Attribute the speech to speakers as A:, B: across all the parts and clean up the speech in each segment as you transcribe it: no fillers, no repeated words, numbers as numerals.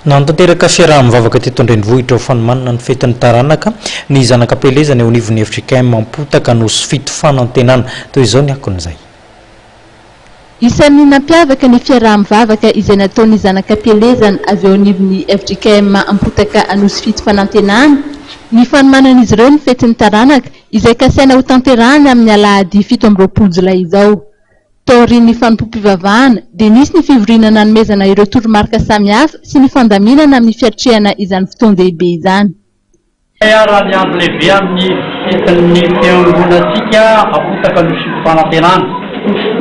A: Nanantanteraka fiaraha-mivavaka teto an-drenivohitra fanomanana ny fetin'ny taranaka ny zanakampielezana eo anivon'ny FJKM Ampotaka Anosifito Fanantenanana toy izao ny akon'izay.
B: Isan'ny nampiavaka ny fiaraha-mivavaka izay nataon'ny zanakampielezana avy eo anivon'ny FJKM Ampotaka Anosifito Fanantenanana ny fanomanan'izy ireo ny fetin'ny taranaka izay kasaina ho tanterahana amin'ny alahady 17 Jolay izao. Taorian'ny fanompom-pivavahana dia nisy ny fivoriana nanomezana ireo toromarika samihafa sy ny fandaminana amin'ny fiatrehana izany fotoan-dehibe izany.
C: Raha ny andro lehibe amin'ny fetin'ny fiangonantsika Ampotaka Anosifito Fanantenana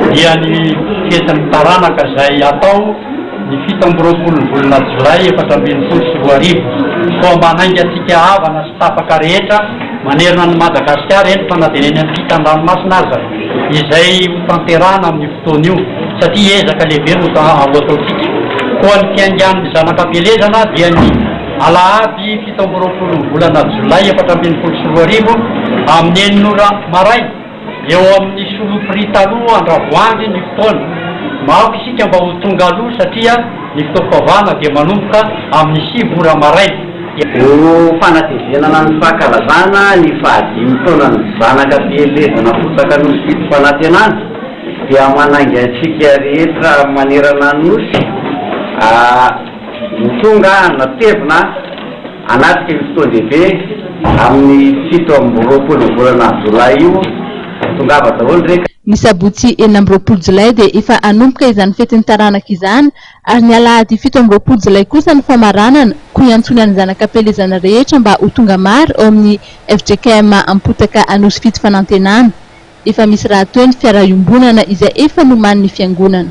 C: dia ny fetin'ny taranaka izay atao ny 17 volana Jolay 2024 koa manaingatsika havana sy tapaka rehetra manerana ny Madagasikara eny fanadineny amin'ny fitan-dranomasina aza izay tanterahana amin'ny fotoana io satria ezaka lehibe no ataontsika. Koa ny fiangan'ny zanakampielezana dia ny alahady 17 volana Jolay 2024 amin'ny 9 maray eo amin'ny solopri taloha andravoangy ny fotoana. Mako isika mba ho tonga aloha satria ny fotoam-pivavahana dia manomboka amin'ny 9 maray.
D: Io fanatevenana ny fahakalazana ny fahadimy taona ny zanakampielezana Ampotaka Anosifito Fanantenana dia manainga antsika rehetra manerana nosy tonga natevina anatika ny fotoan-dehibe amin'ny 17 volana Jolay io tongava daholo reka.
B: Ny sabotsy 9 Jolay dia efa anomboka izany fetin'ny taranaka izany ary ny alahady 17 Jolay kosa ny famaranana koa iantsona ny zanakampielezana rehetra mba ho tonga maro ao amin'ny FJKM Ampotaka Anosifito Fanantenana. Efa misy raha toy ny fiaraha-iombonana izay efa nomanin'ny fiangonana.